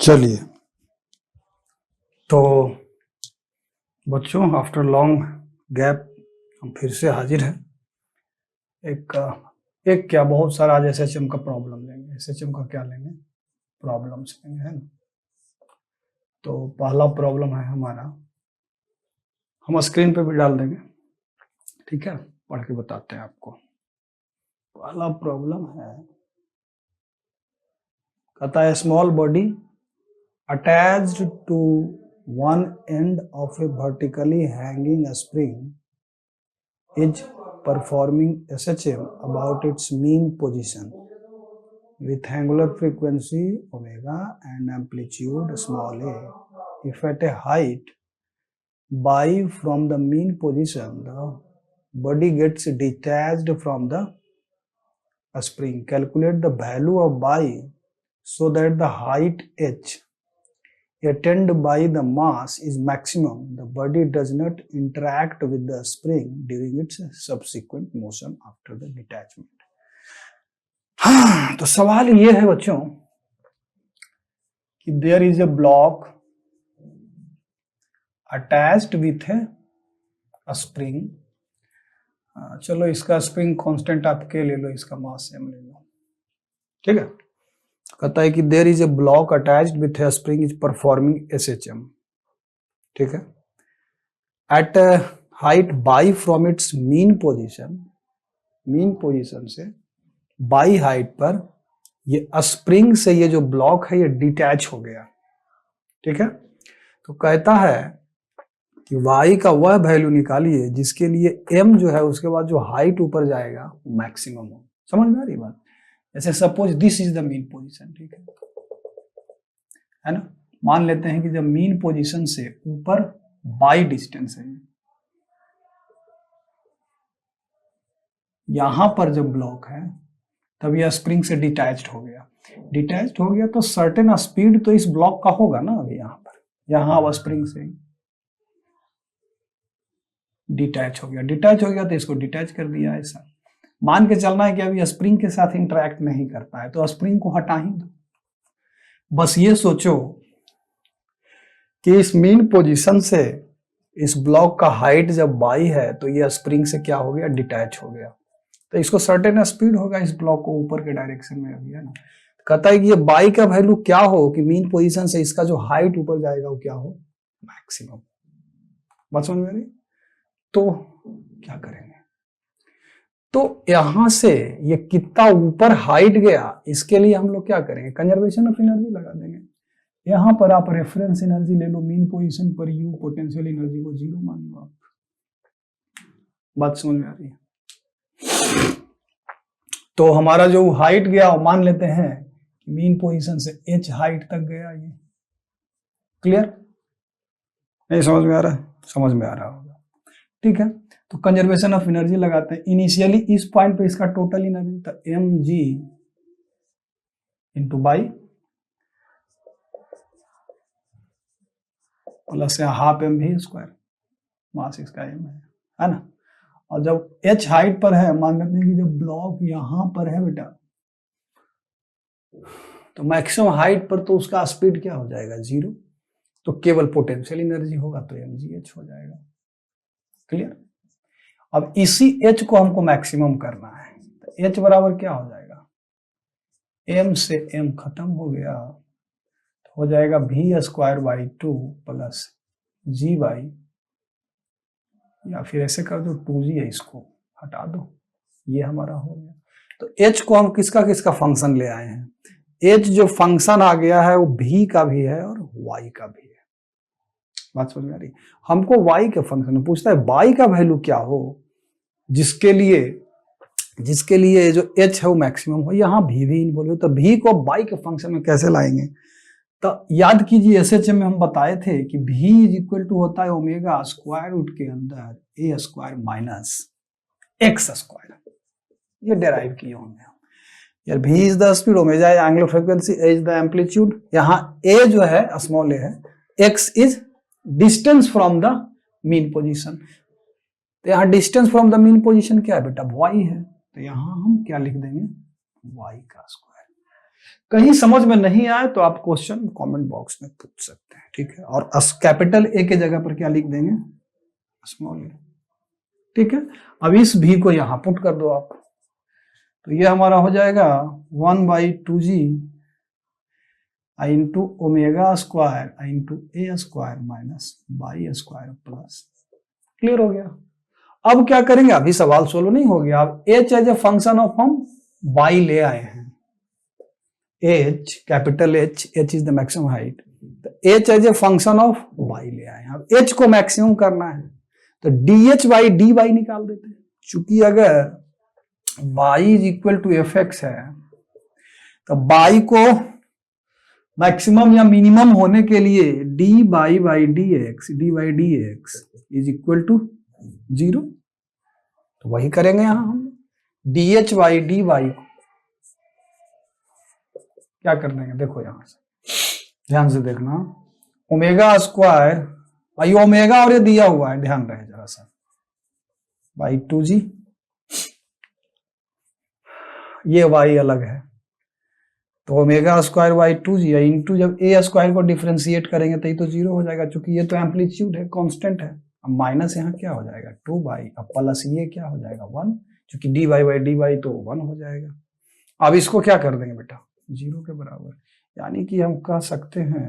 चलिए, तो बच्चों आफ्टर लॉन्ग गैप हम फिर से हाजिर हैं। एक क्या बहुत सारा आज एसएचएम का प्रॉब्लम लेंगे। एसएचएम का क्या लेंगे? प्रॉब्लम्स लेंगे, है ना। तो पहला प्रॉब्लम है हमारा, हम स्क्रीन पे भी डाल देंगे, ठीक है, पढ़ के बताते हैं आपको। पहला प्रॉब्लम है, कहता है small body attached to one end of a vertically hanging spring is performing SHM about its mean position with angular frequency omega and amplitude small a. If at a height by from the mean position, the body gets detached from the spring. Calculate the value of by so that the height h attained by the mass is maximum. The body does not interact with the spring during its subsequent motion after the detachment. हाँ, तो सवाल ये है बच्चों कि there is a block attached with a spring. चलो इसका spring constant आपके ले लो, इसका मास सेम ले लो, ठीक है। कहता है कि there is a block attached with a spring is performing SHM, ठीक है, at height by from its mean position से बाई हाइट पर ये स्प्रिंग से ये जो ब्लॉक है ये डिटैच हो गया, ठीक है। तो कहता है कि y का वह वैल्यू निकालिए जिसके लिए m जो है उसके बाद जो हाइट ऊपर जाएगा वो मैक्सिमम हो। समझ में आ रही बात? जैसे suppose this is the mean position, ठीक है ना। मान लेते हैं कि जब मीन पोजीशन से ऊपर बाई डिस्टेंस है, यहां पर जब ब्लॉक है तब यह स्प्रिंग से डिटैच्ड हो गया तो सर्टेन स्पीड तो इस ब्लॉक का होगा ना। अभी यहां स्प्रिंग से डिटैच हो गया तो इसको डिटैच कर दिया। ऐसा मान के चलना है कि अभी स्प्रिंग के साथ इंटरेक्ट नहीं करता है तो स्प्रिंग को हटा ही दो। बस ये सोचो कि इस मीन पोजीशन से इस ब्लॉक का हाइट जब बाई है तो ये स्प्रिंग से क्या हो गया? डिटैच हो गया। तो इसको सर्टेन स्पीड होगा इस ब्लॉक को ऊपर के डायरेक्शन में अभी, है ना। कहता है कि ये बाई का वैल्यू क्या हो कि मीन पोजीशन से इसका जो हाइट ऊपर जाएगा वो क्या हो? मैक्सिमम। बात समझ में आ रही? तो क्या करेंगे? तो यहां से ये कितना ऊपर हाइट गया इसके लिए हम लोग क्या करेंगे? कंजर्वेशन ऑफ एनर्जी लगा देंगे। यहां पर आप रेफरेंस एनर्जी ले लो, मीन पोजीशन पर यू पोटेंशियल एनर्जी को 0 मान लो आप। बात समझ में आ रही है? तो हमारा जो हाइट गया वो मान लेते हैं कि मीन पोजीशन से h हाइट तक गया। ये क्लियर? नहीं समझ में आ रहा है? समझ में आ रहा होगा, ठीक है। तो कंजर्वेशन ऑफ एनर्जी लगाते हैं। इनिशियली इस पॉइंट पे इसका टोटल एनर्जी था mg into by plus half mv square, mass इसका m है ना। और जब h हाइट पर है, मान लेते हैं कि जब ब्लॉक यहां पर है बेटा तो मैक्सिमम हाइट पर तो उसका स्पीड क्या हो जाएगा? 0। तो केवल पोटेंशियल एनर्जी होगा तो mgh हो जाएगा। क्लियर? अब इसी h को हमको मैक्सिमम करना है तो h बराबर क्या हो जाएगा? m से m खत्म हो गया तो हो जाएगा v square by 2 plus g by, या फिर ऐसे कर दो 2g है, इसको हटा दो, ये हमारा हो गया। तो h को हम किसका किसका फंक्शन ले आए हैं? h जो फंक्शन आ गया है वो v का भी है और y का भी है। बात समझ में आ रही? हमको y के फंक्शन पूछता है y का वैल्यू क्या हो जिसके लिए जो h है वो मैक्सिमम हो। यहाँ भी बोले तो v को y के फंक्शन में कैसे लाएंगे? तो याद कीजिए एसएचएम में हम बताए थे कि v इज इक्वल टू होता है ओमेगा स्क्वायर रूट के अंदर a square minus x square. ये डेराइव किए होंगे यार। v is the speed, omega is angular frequency, a is the amplitude. यहाँ a जो है स्मॉल a है, x is distance from the mean position. तो यहाँ distance from the mean position क्या है बेटा? y है। तो यहाँ हम क्या लिख देंगे? y का स्क्वायर। कहीं समझ में नहीं आए तो आप क्वेश्चन कमेंट बॉक्स में पूछ सकते हैं, ठीक है। और कैपिटल ए के जगह पर क्या लिख देंगे, स्मॉल ए, ठीक है। अब इस भी को यहां पुट कर दो आप, तो ये हमारा हो जाएगा 1/2g into omega square into A square minus by square plus. Clear हो गया। अब क्या करेंगे, अभी सवाल सोल्व नहीं हो गया। अब h as a function of हम y ले आए हैं, h capital h is the maximum height, तो h as a function of y ले आए हैं। अब h को मैक्सिमम करना है तो dh बाई dy निकाल देते हैं। चूंकि अगर y is equal to fx है तो y को मैक्सिमम या मिनिमम होने के लिए dy by dx is equal to 0, तो वही करेंगे यहां हम। dh बाई dy को क्या कर देंगे, देखो यहां से ध्यान से देखना, ओमेगा स्क्वायर भाई ओमेगा और ये दिया हुआ है, ध्यान रहे जरा सा, बाई 2g, ये y अलग है, तो omega square by 2g into जब ए स्क्वायर को डिफ्रेंशिएट करेंगे तो ये तो 0 हो जाएगा, क्योंकि ये तो एम्पलीट्यूड है, कांस्टेंट है। अब माइनस यहाँ क्या हो जाएगा 2 बाई, अब प्लस ये क्या हो जाएगा 1, क्योंकि dy बाई dy तो 1 हो जाएगा। अब इसको क्या कर देंगे बेटा 0 के बराबर, यानी कि हम कह सकते हैं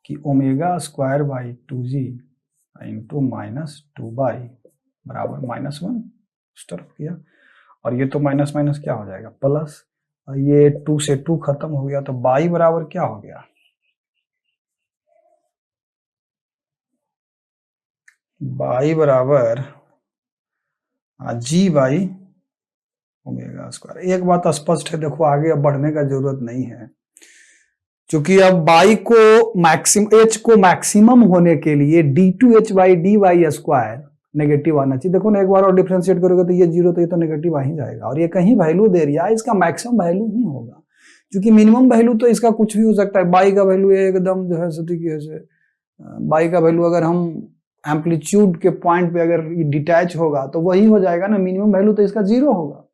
कि omega square by 2g into minus 2 by बराबर -1 इस तरफ किया, और ये तो माइनस माइनस क्या हो जाएगा प्लस, ये 2 से 2 खत्म हो गया, तो बाई बराबर क्या हो गया, बाई बराबर जी बाई ओमेगा स्क्वायर। एक बात स्पष्ट है, देखो आगे अब बढ़ने का जरूरत नहीं है, क्योंकि अब बाई को मैक्सिमम एच को मैक्सिमम होने के लिए d2h by dy square negative आना चाहिए। देखो ना, एक बार और डिफरेंशिएट करोगे तो ये 0, तो ये तो नेगेटिव आ ही जाएगा, और ये कहीं वैल्यू दे रहा है, इसका मैक्सिमम वैल्यू ही होगा, क्योंकि मिनिमम वैल्यू तो इसका कुछ भी हो सकता है। बाई का वैल्यू एकदम जो है से बाई का वैल्यू अगर हम एम्पलीट्यूड के पॉइंट पे अगर डिटैच होगा तो वही हो जाएगा ना, मिनिमम वैल्यू तो इसका 0 होगा।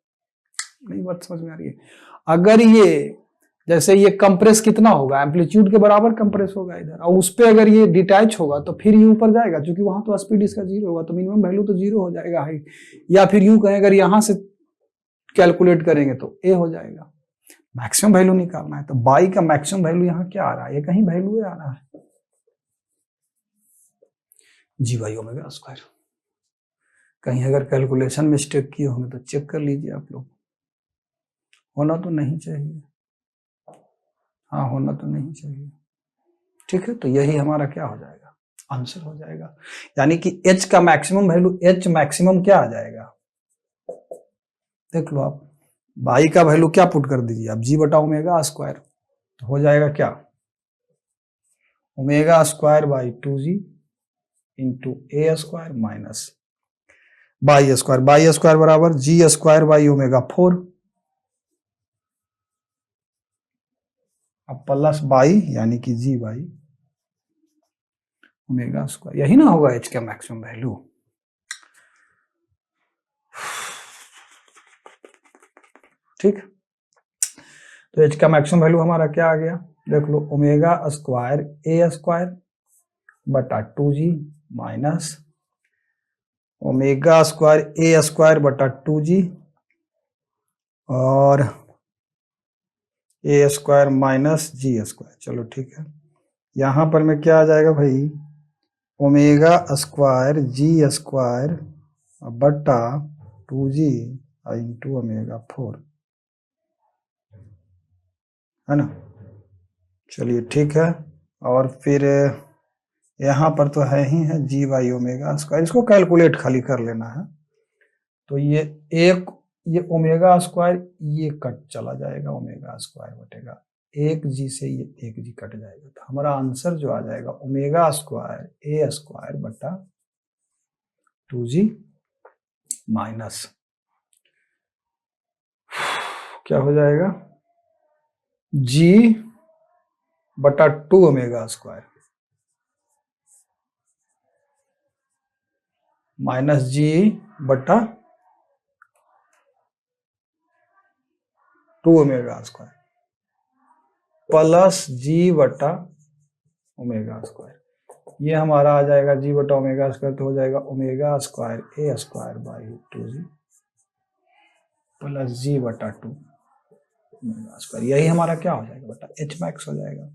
नहीं बात समझ में आ रही है। अगर ये जैसे ये कंप्रेस कितना होगा, एम्पलीट्यूड के बराबर कंप्रेस होगा इधर, और उस पर अगर ये डिटैच होगा तो फिर ये ऊपर जाएगा, क्योंकि वहां तो स्पीड इसका 0 होगा, तो मिनिमम वैल्यू तो 0 हो जाएगा हाइट। या फिर यूं कहें अगर यहां से कैलकुलेट करेंगे तो ए हो जाएगा। मैक्सिमम वैल्यू निकालना है तो बाई का मैक्सिमम वैल्यू यहाँ क्या आ रहा है, ये कहीं वैल्यू आ रहा है जी बाई ओमेगा स्क्वायर। कहीं अगर कैलकुलेशन मिस्टेक किए होंगे तो चेक कर लीजिए आप लोग, होना तो नहीं चाहिए, हाँ होना तो नहीं चाहिए, ठीक है। तो यही हमारा क्या हो जाएगा, आंसर हो जाएगा। यानी कि h का मैक्सिमम वैल्यू, h मैक्सिमम क्या आ जाएगा, देख लो आप, बाई का वैल्यू क्या पुट कर दीजिए आप, जी बटा ओमेगा स्क्वायर, तो हो जाएगा क्या, omega square by 2g into A square minus by square बराबर जी स्क्वायर बाई ओमेगा 4, अब प्लस बाई यानी कि जी बाई ओमेगा स्क्वायर, यही ना होगा h का मैक्सिमम वैल्यू। ठीक, तो h का मैक्सिमम वैल्यू हमारा क्या आ गया, देख लो, ओमेगा स्क्वायर ए स्क्वायर बटा 2g minus omega square A square बटा 2g और ए स्क्वायर माइनस जी स्क्वायर। चलो ठीक है, यहां पर में क्या आ जाएगा भाई, ओमेगा स्क्वायर जी स्क्वायर बटा 2g इंटू ओमेगा 4, है ना। चलिए ठीक है, और फिर यहाँ पर तो है ही है जी बाई ओमेगा स्क्वायर, इसको कैलकुलेट खाली कर लेना है। तो ये ओमेगा स्क्वायर ये कट चला जाएगा, ओमेगा स्क्वायर बटेगा 1g से ये 1g कट जाएगा, तो हमारा आंसर जो आ जाएगा ओमेगा स्क्वायर ए स्क्वायर बटा 2g माइनस क्या हो जाएगा g बटा 2 ओमेगा स्क्वायर माइनस जी बटा 2 ओमेगा स्क्वायर। प्लस जी बटा ओमेगा स्क्वायर, ये हमारा आ जाएगा जी बटा ओमेगा स्क्वायर, तो हो जाएगा omega square A square by 2g plus G बटा 2 ओमेगा स्क्वायर, यही हमारा क्या हो जाएगा बटा एच मैक्स हो जाएगा।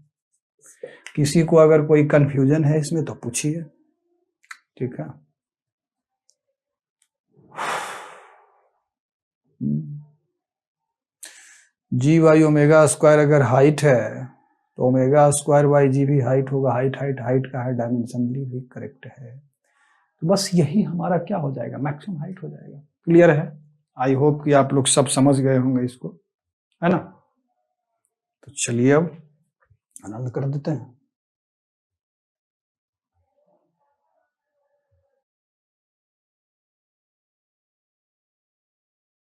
किसी को अगर कोई कंफ्यूजन है इसमें तो पूछिए, ठीक है। जी बाई ओमेगा स्क्वायर अगर हाइट है तो ओमेगा स्क्वायर बाई जी भी हाइट होगा, हाइट हाइट हाइट का है, डायमेंशनली भी करेक्ट है, तो बस यही हमारा क्या हो जाएगा मैक्सिमम हाइट हो जाएगा। क्लियर है? आई होप कि आप लोग सब समझ गए होंगे इसको, है ना। तो चलिए अब आनंद कर देते हैं।